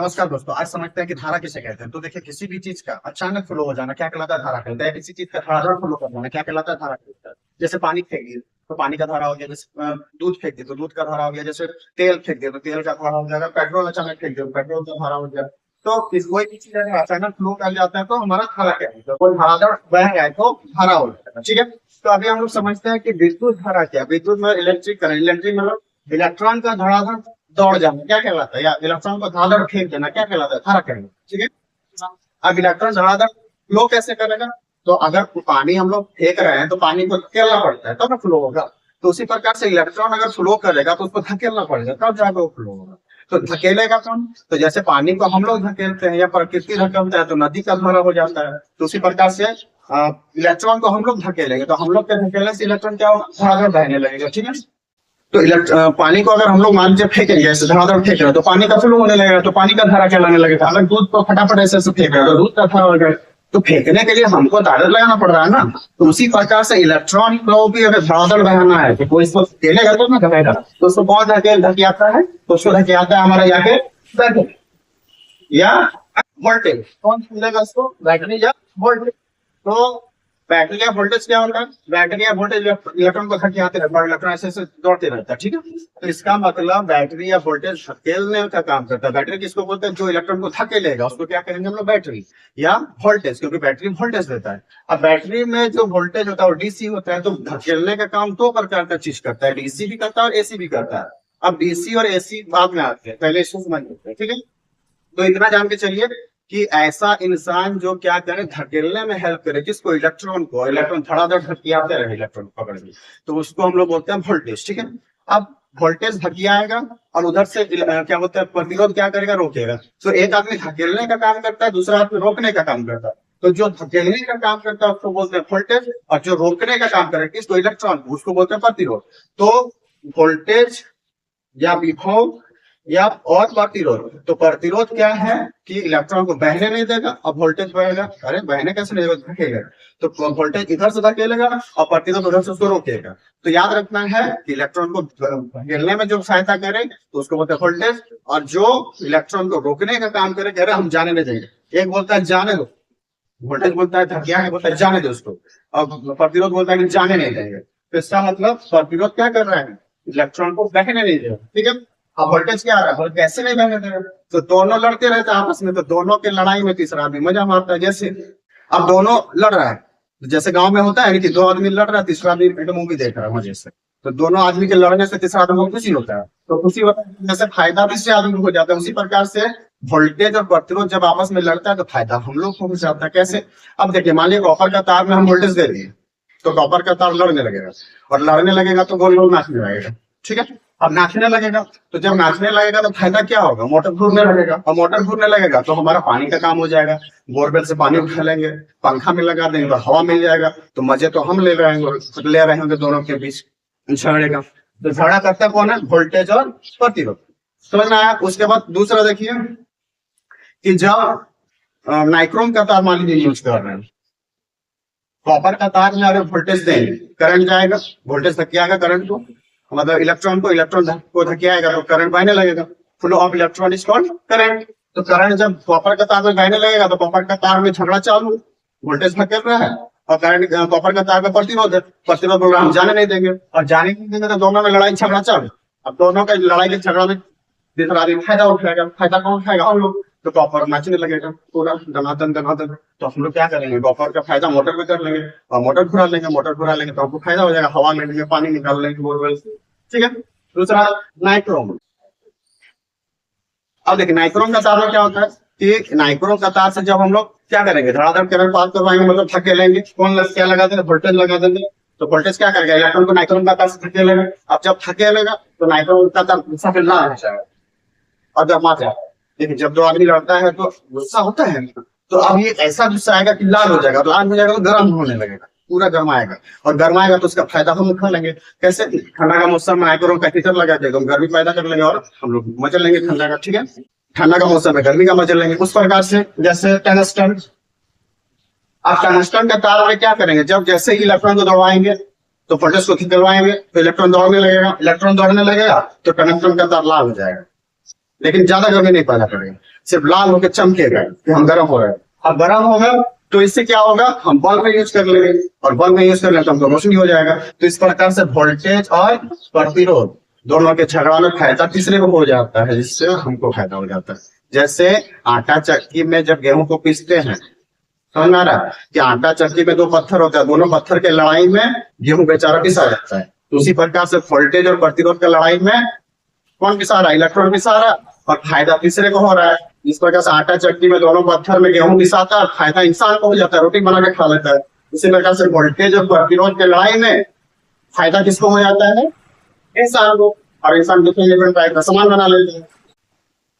नमस्कार दोस्तों। आज समझते हैं कि धारा किसे कहते हैं। तो देखिए, किसी भी चीज का अचानक फ्लो हो जाना क्या कहलाता है? धारा कहलाता है। किसी चीज का धारादार फ्लो कर जाना क्या कहलाता है? धारा कहलाता है। जैसे पानी फेंक दिए तो पानी का धारा हो गया। जैसे दूध फेंक दिए तो दूध का धारा हो गया। जैसे तेल फेंक दिए तो तेल का धारा हो जाएगा। पेट्रोल अचानक फेंक दिए तो पेट्रोल का धारा हो गया। तो कोई भी चीज अगर अचानक फ्लो कर जाता है तो हमारा धारा क्या है? तो कोई धारादार बह जाए तो धारा हो जाएगा। ठीक है, तो अभी हम लोग समझते हैं कि विद्युत धारा क्या है। विद्युत में इलेक्ट्रिक करंट, इलेक्ट्रिक मतलब इलेक्ट्रॉन का धड़ाधड़ दौड़ जाना क्या कहलाता है, या इलेक्ट्रॉन को धड़ाधड़ फेंक देना क्या कहलाता है? धारा कहलाता है। ठीक है, अब इलेक्ट्रॉन धड़ाधड़ फ्लो कैसे करेगा? तो अगर पानी हम लोग फेंक रहे हैं तो पानी को धकेलना पड़ता है तब ना फ्लो होगा। तो उसी प्रकार से इलेक्ट्रॉन अगर फ्लो करेगा तो उसको धकेलना पड़ेगा तब जाकर वो फ्लो होगा। तो धकेलेगा कौन? तो जैसे पानी को हम लोग धकेलते हैं या प्रकृति धकेलता है तो नदी का धारा हो जाता है। तो उसी प्रकार से इलेक्ट्रॉन को हम लोग धकेलेंगे तो हम लोग के धकेलने से इलेक्ट्रॉन क्या होगा? धड़ाधड़ बहने लगेगा। ठीक है, तो पानी को अगर हम लोग मान लीजिए फेंकेंगे, ऐसे धड़ाधड़ फेंक रहे हैं तो पानी का फ्लो होने लगेगा तो पानी का धारा कहलाने लगेगा। अगर दूध को फटाफट ऐसे फेंक रहे हैं तो दूध का धारा हो जाएगा। तो फेंकने के लिए हमको ताकत लगाना पड़ रहा है ना। तो उसी प्रकार से इलेक्ट्रॉन को भी अगर धड़ाधड़ बहाना है तो कोई इसको धकेलेगा तो ना धकेगा। तो उसको कौन धकेलता है? तो उसको धकेलता है हमारा जाके बैटरी या वोल्टेज। कौन धकेलेगा उसको? बैटरी या वोल्टेज। तो बैटरी या वोल्टेज क्या होता है? बैटरी या वोल्टेज इलेक्ट्रॉन को धकेलते रहता है, इलेक्ट्रॉन ऐसे दौड़ते रहता है। ठीक है, तो इसका मतलब बैटरी या वोल्टेज धकेलने का काम करता है। बैटरी किसको बोलते हैं? जो इलेक्ट्रॉन को धकेलेगा उसको क्या कहेंगे हम लोग? बैटरी या वोल्टेज, क्योंकि बैटरी वोल्टेज देता है। अब बैटरी में जो वोल्टेज होता है वो डीसी होता है। तो धकेलने का काम दो प्रकार का चीज करता है, डीसी भी करता है और एसी भी करता है। अब डीसी और एसी बाद में आते हैं, पहले इसको समझ लेते हैं। ठीक है, तो इतना जान के चलिए कि ऐसा इंसान जो क्या करे, धकेलने में हेल्प करे किसको? इलेक्ट्रॉन को। इलेक्ट्रॉन धड़ाधड़ धकियाते रहे इलेक्ट्रॉन पकड़ के, तो उसको हम लोग बोलते हैं वोल्टेज। ठीक है, अब वोल्टेज धकियाएगा और उधर से क्या बोलते हैं? प्रतिरोध क्या करेगा? रोकेगा। तो एक आदमी धकेलने का काम करता है, दूसरा आदमी रोकने का काम करता है। तो जो धकेलने का काम करता है उसको बोलते हैं वोल्टेज, और जो रोकने का काम करेगा किसको? इलेक्ट्रॉन, उसको बोलते हैं प्रतिरोध। तो वोल्टेज या विभव या और प्रतिरोध। तो प्रतिरोध क्या है कि इलेक्ट्रॉन को बहने नहीं देगा और वोल्टेज बहेगा। अरे बहने कैसे नहीं देगा? धकेलेगा। तो वोल्टेज इधर से धकेलेगा और प्रतिरोध उधर से उसको रोकेगा। तो याद रखना है कि इलेक्ट्रॉन को धकेलने में जो सहायता करे तो उसको बोलते हैं वोल्टेज, और जो इलेक्ट्रॉन को रोकने का काम करे कह रहे हम जाने नहीं देंगे। एक बोलता है जाने दो, वोल्टेज बोलता है धकिया है, बोलता है जाने दो उसको, और प्रतिरोध बोलता है कि जाने नहीं देंगे। तो इसका मतलब प्रतिरोध क्या कर रहा है? इलेक्ट्रॉन को बहने नहीं देगा। ठीक है, अब वोल्टेज क्या आ रहा है? कैसे नहीं बहने देगा? तो दोनों लड़ते रहते हैं आपस में, तो दोनों के लड़ाई में तीसरा आदमी मजा मारता है। जैसे अब दोनों लड़ रहा है, जैसे गांव में होता है कि दो आदमी लड़ रहा है, तीसरा आदमी एक मूवी देख रहा है मजे से, तो दोनों आदमी के लड़ने से तीसरा आदमी को खुशी होता है। तो खुशी होता है, जैसे फायदा भी से आदमी को हो जाता है। उसी प्रकार से वोल्टेज और प्रतिरोध जब आपस में लड़ता है तो फायदा हम लोग को हो जाता है। कैसे? अब देखिए, मान लीजिए कॉपर का तार में हम वोल्टेज दे दिए तो कॉपर का तार लड़ने लगेगा, और लड़ने लगेगा तो गोल गोल नाचने लगेगा। ठीक है, अब नाचने लगेगा तो जब नाचने लगेगा तो फायदा क्या होगा? मोटर घूमने लगेगा, और मोटर घूमने लगेगा तो हमारा पानी का काम हो जाएगा। बोरवेल से पानी उठा लेंगे, पंखा में लगा देंगे तो हवा मिल जाएगा। तो मजे तो हम ले रहे होंगे दोनों के बीच झगड़े का। तो झगड़ा करता कौन है? वोल्टेज और प्रतिरोध। समझना है? उसके बाद दूसरा देखिए कि जब नाइक्रोम का तार मान लीजिए यूज कर रहे हैं, कॉपर का तार में अगर वोल्टेज देंगे करंट जाएगा, वोल्टेज धकियाएगा करंट को, मतलब इलेक्ट्रॉन को धकियाएगा तो करंट बहने लगेगा। Flow of electron is called current. तो करंट जब कॉपर का तार में बहने लगेगा तो कॉपर का तार में झगड़ा चालू, वोल्टेज धकेल रहा है और करंट कॉपर का तार में प्रतिरोध है। प्रतिरोध बोल रहा हम जाने नहीं देंगे, और जाने नहीं देंगे तो दोनों में लड़ाई झगड़ा चालू। अब दोनों का लड़ाई के झगड़ा में तीसरा आदमी फायदा उठाएगा। फायदा कौन उठाएगा? हम लोग। तो कॉपर नाचने लगेगा पूरा दनादन दनादन। तो हम लोग क्या करेंगे? कॉपर का फायदा मोटर में कर लेंगे, और मोटर घुरा लेंगे तो हमको फायदा हो जाएगा, हवा ले लेंगे, पानी निकाल लेंगे बोरवेल से। ठीक है, दूसरा नाइक्रोम। अब देखिए नाइक्रोम का तार में क्या होता है कि नाइक्रोम का तार से जब हम लोग क्या करेंगे? धड़ाधड़ करंट पास करवाएंगे, मतलब धकेलेंगे। कौन क्या लगा देंगे? वोल्टेज लगा देंगे। तो वोल्टेज क्या करेगा? इलेक्ट्रॉन को नाइक्रोम का तार से धकेलेगा। अब जब धकेलेगा तो नाइक्रोम का तार गुस्सा फिर ना हो जाएगा और जब मार जाएगा। देखिए जब दो आदमी लड़ता है तो गुस्सा होता है, तो अब ये ऐसा गुस्सा आएगा कि लाल हो जाएगा। लाल हो जाएगा तो गर्म होने लगेगा, पूरा गर्माएगा, और गर्माएगा तो उसका फायदा हम उठा लेंगे। कैसे? ठंडा का मौसम में नाइक्रोम का हीटर लगा देगा, हम गर्मी पैदा कर लेंगे और हम लोग मजा लेंगे ठंडा का। ठीक है, ठंडा का मौसम में गर्मी का मजा लेंगे। उस प्रकार से जैसे टंगस्टन, आप टंगस्टन का तार में क्या करेंगे? जब जैसे ही इलेक्ट्रॉन को दौड़ाएंगे तो वोल्टेज को खिंचवाएंगे तो इलेक्ट्रॉन दौड़ने लगेगा। इलेक्ट्रॉन दौड़ने लगेगा तो टंगस्टन का तार लाल हो जाएगा, लेकिन ज्यादा गर्मी नहीं पैदा करेगा। सिर्फ लाल होकर चमकेगा कि हम गर्म हो रहे हैं। अब गर्म होगा तो इससे क्या होगा, हम बल्ब में यूज कर लेंगे, और बल्ब में यूज कर लेंगे तो हमको रोशनी हो जाएगा। तो इस प्रकार से वोल्टेज और प्रतिरोध दोनों के झगड़ा में फायदा तीसरे को हो जाता है, जिससे हमको फायदा हो जाता है। जैसे आटा चक्की में जब गेहूं को पीसते हैं, समझ आ रहा है कि आटा चक्की में दो पत्थर होता है, दोनों पत्थर के लड़ाई में गेहूं बेचारा पिसा जाता है। तो उसी प्रकार से वोल्टेज और प्रतिरोध के लड़ाई में कौन पिसा रहा है, इलेक्ट्रॉन पिसा रहा है, और फायदा तीसरे को हो रहा है। इस प्रकार से आटा चक्की में दोनों पत्थर में गेहूं पिसाता है, फायदा इंसान को हो जाता है, रोटी बना के खा लेता है। इसी प्रकार से वोल्टेज और प्रतिरोध के लड़ाई में फायदा किसको हो जाता है, इंसान को, और इंसान डिफरेंट टाइप का सामान बना लेते हैं।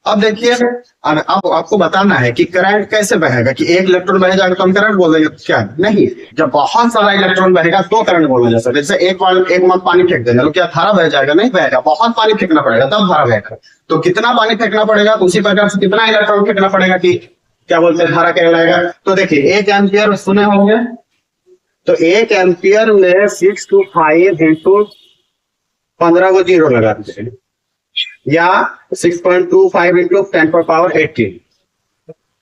अब देखिए, अब आपको बताना है कि करंट कैसे बहेगा, कि एक इलेक्ट्रॉन बह जाएगा तो हम करंट बोल देंगे, क्या नहीं, जब बहुत सारा इलेक्ट्रॉन बहेगा तो करंट बोला जा सकता है। जैसे एक मग पानी फेंक देंगे तो क्या धारा बह जाएगा, नहीं बहेगा, बहुत पानी फेंकना पड़ेगा तब धारा बहेगा। तो कितना पानी फेंकना पड़ेगा, उसी प्रकार से कितना इलेक्ट्रॉन फेंकना पड़ेगा कि क्या बोलते हैं, धारा कहलाएगा। तो देखिए 1 एम्पियर सुने होंगे, तो 1 एम्पियर में 6 to 5 इंटू 15 को 0 लगा दीजिए, या 6.25 इंटू 10⁻18।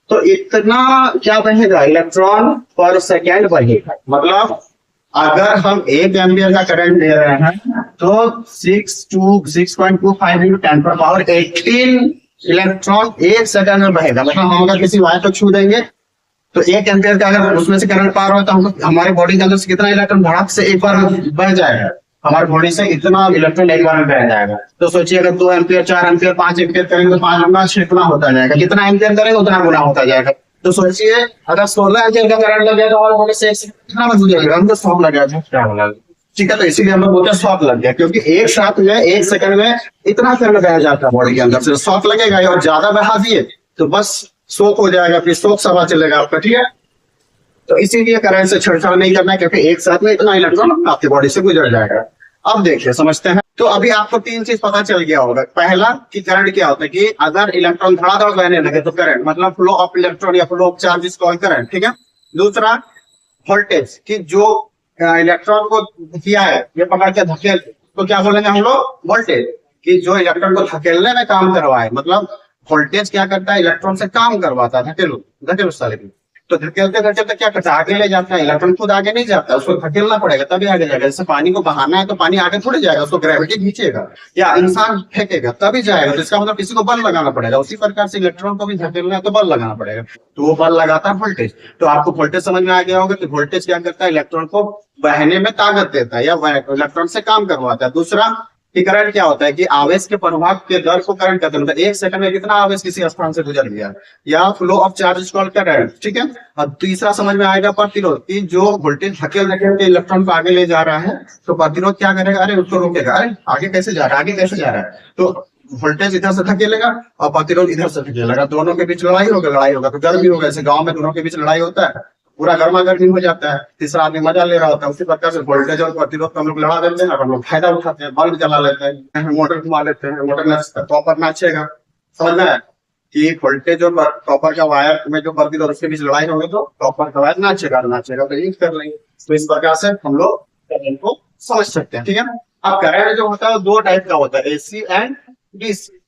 तो इतना क्या बहेगा, इलेक्ट्रॉन पर सेकेंड बहेगा। मतलब अगर हम 1 एम्पियर का करंट दे रहे हैं तो 6.25 इंटू 10⁻18 इलेक्ट्रॉन 1 सेकंड में बहेगा। मतलब हम अगर किसी वायर को छू देंगे तो 1 एम्पियर का अगर उसमें से करंट पार हो तो हमको हमारे बॉडी के अंदर से कितना इलेक्ट्रॉन धड़ाक से एक बार बह जाएगा, हमारे बॉडी से इतना इलेक्ट्रॉन एक बार में बह जाएगा। तो सोचिए अगर 2 एम्पियर 4 एम्पियर 5 एम्पियर करेंगे तो 5 गुना 6 गुना होता जाएगा, जितना एम्पियर करेंगे उतना गुना होता जाएगा। तो सोचिए अगर 16 एम्पियर का करंट लग गया तो हमारे बॉडी से कितना बच जाएगा, हम तो 100 लग गया था, ठीक है। तो इसीलिए हम लोग बोलते हैं 100 लग गया, क्योंकि एक साथ में 1 सेकंड में इतना करंट बह जाता है बॉडी के अंदर से। 100 लगेगा और ज्यादा बहा दिए तो बस शॉक हो जाएगा, फिर शॉक सभा चलेगा आपका, ठीक है। तो इसीलिए करंट से छेड़छाड़ नहीं करना है, क्योंकि एक साथ में इतना इलेक्ट्रॉन आपकी बॉडी से गुजर जाएगा। अब देखिए समझते हैं। तो अभी आपको 3 चीज पता चल गया होगा। पहला कि करंट क्या होता है, कि अगर इलेक्ट्रॉन धड़ाधड़ बहने लगे तो करंट, मतलब फ्लो ऑफ इलेक्ट्रॉन या flow of charges call current, ठीक है। दूसरा वोल्टेज, कि जो इलेक्ट्रॉन को किया है ये पकड़ के धकेल, तो क्या बोलेंगे हम लोग, वोल्टेज, कि जो इलेक्ट्रॉन को धकेलने में काम करवाए। मतलब वोल्टेज क्या करता है, इलेक्ट्रॉन से काम करवाता है, धकेलो सारे। तो धकेलते धकेलते क्या करता है, आगे ले जाता है, इलेक्ट्रॉन खुद आगे नहीं जाता, उसको धकेलना पड़ेगा तभी आगे जाएगा। जैसे पानी को बहाना है तो पानी आगे थोड़े जाएगा, उसको ग्रेविटी खींचेगा, या इंसान फेंकेगा तभी जाएगा, तो इसका मतलब किसी को बल लगाना पड़ेगा। उसी प्रकार से इलेक्ट्रॉन को भी धकेलना है तो बल लगाना पड़ेगा, तो वो बल लगाता है वोल्टेज। तो आपको वोल्टेज समझ में आ गया होगा कि वोल्टेज क्या करता है, इलेक्ट्रॉन को बहने में ताकत देता है या इलेक्ट्रॉन से काम करवाता है। दूसरा कि करंट क्या होता है, कि आवेश के प्रभाव के दर को करंट कहते हैं, मतलब 1 सेकंड में कितना आवेश किसी स्थान से गुजर गया, या flow of charge called current, ठीक है। और तीसरा समझ में आएगा प्रतिरोध, कि जो वोल्टेज धकेल धकेल के इलेक्ट्रॉन को आगे ले जा रहा है तो प्रतिरोध क्या करेगा, अरे उसको रोकेगा, अरे आगे कैसे जा रहा है, आगे कैसे जा रहा है। तो वोल्टेज इधर से धकेलेगा और प्रतिरोध इधर से धकेलेगा, दोनों के बीच लड़ाई होगा तो गर्मी होगा। जैसे गाँव में दोनों के बीच लड़ाई होता है, पूरा गर्मा गर्मी हो जाता है, तीसरा आदमी मजा ले रहा होता है। उसी प्रकार से वोल्टेज और प्रतिरोध को हम लोग लड़ा देते हैं और हम लोग फायदा उठाते हैं, बल्ब जला लेते हैं, मोटर घुमा लेते हैं, मोटर कॉपर नाचेगा। समझ में आया कि वोल्टेज और कॉपर का वायर में जो प्रतिरोध उसके बीच लड़ाई होगी तो कॉपर का वायर नाचेगा तो यूज कर लेंगे। तो इस प्रकार से हम लोग करंट को समझ सकते हैं, ठीक है। अब करंट जो होता है 2 टाइप का होता है, AC and DC.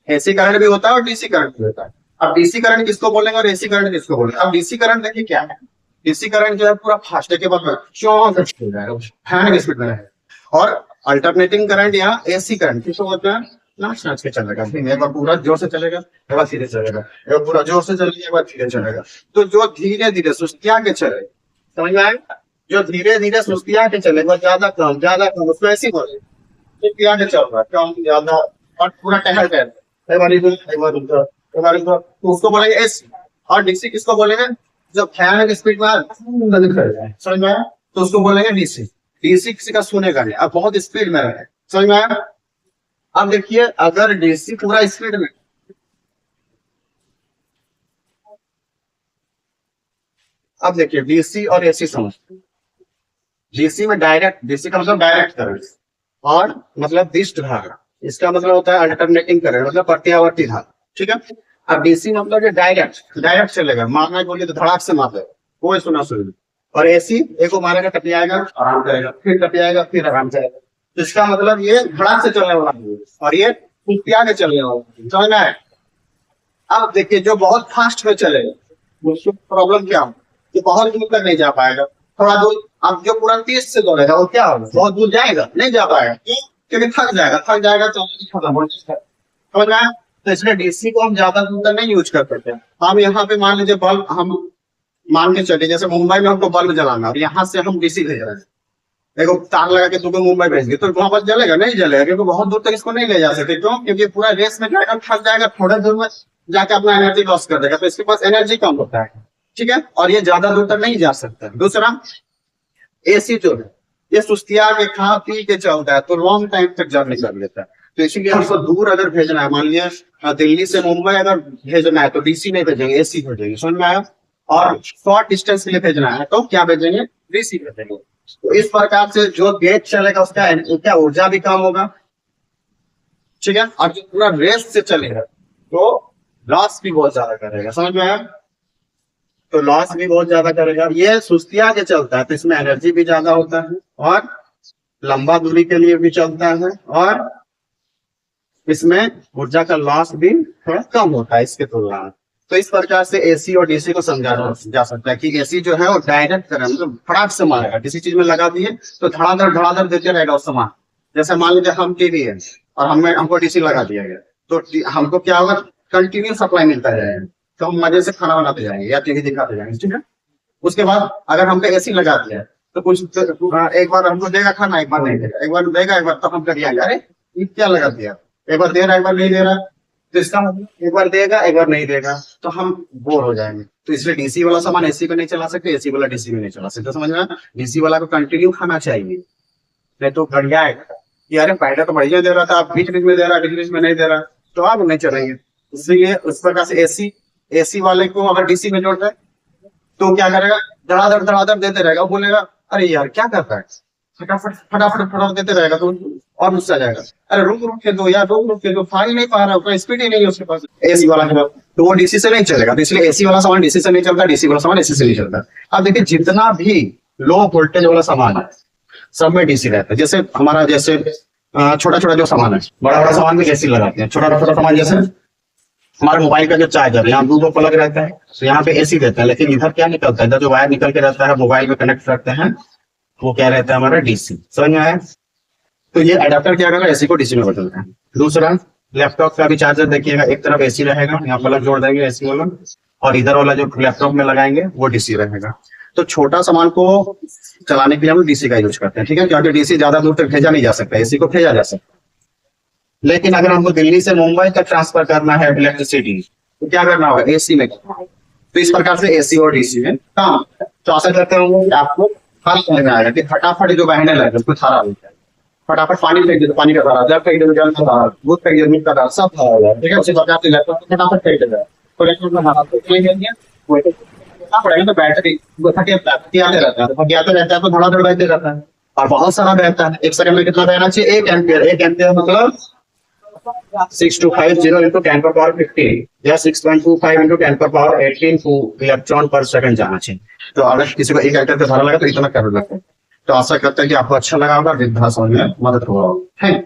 AC current भी होता है और डीसी करंट भी होता है। अब डीसी करंट किसको बोलेंगे और एसी करंट किसको बोलेंगे। अब डीसी करंट देखिए क्या है, डीसी करंट जो है पूरा फास्ट के बाद फैन की स्पीड में है। और अल्टरनेटिंग करंट या एसी करंट किसको बोलते हैं, नाच नाच के चलेगा, एक बार पूरा जोर से चलेगा एक बार धीरे चलेगा, एक बार पूरा जोर से चलेगा एक बार धीरे चलेगा। तो जो धीरे धीरे सुस्तिया के चले, समझ में आएगा, जो धीरे धीरे सुस्तिया के चले, ज्यादा कम उसको ऐसी बोले सुस्तिया के चल रहा है, कम ज्यादा और पूरा टहल टहल, एक बार इधर एक बार उधर, तो उसको बोलेंगे एसी। और डीसी किसको बोलेंगे, जब फैन की स्पीड में समझ में आया तो उसको बोलेंगे डीसी। डीसी किसी का सुनेगा नहीं, अब बहुत स्पीड में रहे, समझ में आया। अब देखिए अगर डीसी पूरा स्पीड में, अब देखिए डीसी और एसी समझ, डीसी में डायरेक्ट, डीसी का मतलब डायरेक्ट करंट, और मतलब दिष्ट धारा, इसका मतलब होता है अल्टरनेटिंग करंट, मतलब प्रत्यावर्ती धारा, ठीक है। अब डीसी मतलब डायरेक्ट चलेगा, मारना बोलिए तो धड़ाक से मार देगा, कोई सुना सुनी। और एसी एक को मारेगा टपियाएगा आराम करेगा, फिर टपियाएगा फिर आराम करेगा। तो इसका मतलब ये धड़ाक से चलने वाला है और ये टपिया के चलने वाला है, समझ में आए। अब देखिए जो बहुत फास्ट में चलेगा उसको प्रॉब्लम क्या हो कि बहुत दूर तक नहीं जा पाएगा। थोड़ा दूर, अब जो पूरा तेज से दौड़ेगा वो क्या होगा, बहुत दूर जाएगा नहीं जा पाएगा, क्यों? क्योंकि थक जाएगा तो खत्म हो जाएगा। समझ में आया? तो इसलिए डीसी को हम ज्यादा दूर तक नहीं यूज कर सकते। हम यहाँ पे मान लीजिए बल्ब, हम मान के चलिए जैसे मुंबई में हमको बल्ब जलाना और यहाँ से हम डीसी भेज रहे हैं, देखो तार लगा के तुमको मुंबई भेज दिए तो वहां पर जलेगा नहीं जलेगा, क्योंकि बहुत दूर तक इसको नहीं ले जा सकते। क्यों? क्योंकि पूरा रेस में जाएगा, थक जाएगा, थोड़ा दूर में जाके अपना एनर्जी लॉस कर देगा, तो इसके पास एनर्जी कम होता है। ठीक है, और ये ज्यादा दूर तक नहीं जा सकता। दूसरा, एसी जो है ये सुस्तिया के खा पी के चलता है तो लॉन्ग टाइम तक जर्नी कर लेता है। तो इसीलिए हमको दूर अगर भेजना है, मान लिया दिल्ली से मुंबई अगर भेजना है तो डीसी नहीं भेजेंगे, एसी भेजेंगे। समझ में आया? और शॉर्ट डिस्टेंस के लिए भेजना है तो क्या भेजेंगे, डीसी भेजेंगे। तो इस प्रकार से जो गेज चलेगा उसका क्या ऊर्जा भी कम होगा। ठीक है, और जो पूरा रेस से चलेगा तो लॉस भी बहुत ज्यादा करेगा। समझ में आया? तो लॉस भी बहुत ज्यादा करेगा। ये सुस्तिया के चलता है तो इसमें एनर्जी भी ज्यादा होता है और लंबा दूरी के लिए भी चलता है और इसमें ऊर्जा का लॉस भी थोड़ा कम होता है इसके तुलना में। तो इस प्रकार से एसी और डीसी को समझा जा सकता है कि एसी जो है वो डायरेक्ट करंट मतलब फटाक से मारेगा, किसी चीज में लगा दिए तो धड़ाधड़ देते रहेगा उस सामान। जैसे मान लीजिए हम टीवी है और हमको डीसी लगा दिया गया तो हमको क्या होगा, कंटिन्यू सप्लाई मिलता जाएगा, तो हम मजे से खाना बनाते जाएंगे या टीवी दिखाते जाएंगे। ठीक है, उसके बाद अगर हमको एसी लगा दिया तो कुछ एक बार हमको देगा खाना, एक बार नहीं देगा, एक बार देगा, एक बार तो हम कर जाएंगे अरे ये क्या लगा दिया, एक बार दे रहा एक बार नहीं दे रहा, तो इसका मतलब एक बार देगा एक बार नहीं देगा तो हम बोर हो जाएंगे। तो इसलिए डीसी वाला सामान एसी को नहीं चला सकते, एसी वाला डीसी को नहीं चला सकते। समझ में? डीसी वाला को कंटिन्यू खाना चाहिए, नहीं तो बढ़ जाएगा कि अरे पहले तो बढ़िया दे रहा था, आप बीच बीच में दे रहा, बीच बीच में नहीं दे रहा, तो आप नहीं चलेंगे। इसलिए उस प्रकार से एसी वाले को अगर डीसी में जोड़ रहे तो क्या करेगा, धड़ाधड़ देते रहेगा। वो बोलेगा अरे यार क्या कर रहा है, फटाफट देते रहेगा तो और गुस्सा आ जाएगा, अरे रुक के दो यार, रुक के दो, फाड़ नहीं पा रहा, उसका स्पीड ही नहीं है उसके पास एसी वाला के पास, तो वो डीसी से नहीं चलेगा। तो इसलिए एसी वाला सामान डीसी से नहीं चलता, डीसी वाला सामान एसी से नहीं चलता। अब देखिए जितना भी लो वोल्टेज वाला सामान है सब में डीसी रहता है। जैसे हमारा जैसे छोटा छोटा जो सामान है, बड़ा बड़ा सामान में एसी लगाते हैं, छोटा छोटा सामान जैसे हमारे मोबाइल का जो चार्जर है, यहाँ दो प्लग रहता है तो यहाँ पे एसी रहता है, लेकिन इधर क्या निकलता है, इधर जो वायर निकल के रहता है मोबाइल में कनेक्ट करते हैं वो क्या रहता है हमारा डीसी। समझ में आया? तो ये एडाप्टर क्या करेगा, एसी को डीसी में बदलता है। दूसरा, लैपटॉप का भी चार्जर देखिएगा, एक तरफ एसी रहेगा, यहाँ प्लग जोड़ देंगे एसी वाला, और इधर वाला जो लैपटॉप में लगाएंगे वो डीसी रहेगा। तो छोटा सामान को चलाने के लिए हम डीसी का यूज करते हैं। ठीक है, क्योंकि डीसी ज्यादा दूर तक भेजा नहीं जा सकता, एसी को भेजा जा सकता। लेकिन अगर हमको दिल्ली से मुंबई तक ट्रांसफर करना है इलेक्ट्रिसिटी तो क्या करना होगा, एसी में। तो इस प्रकार से एसी और डीसी में काम। तो आशा करते होंगे आपको फर्क समझ में आएगा कि फटाफट जो बहने लगे उसको धारा होता है, फटाफट पानी फेंक दे तो पानी का धारा, जल फेंक दे तो जल का धारा, दूध फेंक दे तो दूध का धारा, सब धारा हो जाए। ठीक है, उसी प्रकार से लैपटॉप को फटाफट फेंक देगा तो लैपटॉप में धारा तो फेंक दिया पड़ेगा, तो बैटरी आते रहता है, तो धड़ाधड़ बहते रहता है और बहुत सारा बहता है। एक सेकंड में कितना बहना चाहिए, 1 एम्पियर। 1 एम्पियर मतलब 6250 into 10 पर पावर 15 या 6.25 into 10 पर पावर 18 इलेक्ट्रॉन पर सेकंड जाना चाहिए। तो अगर किसी को 1 एम्पियर का धारा लगा तो इतना करंट लगता है। तो आशा करते हैं कि आपको अच्छा लगा होगा, विद्याभ्यास में मदद होगा। Thank you.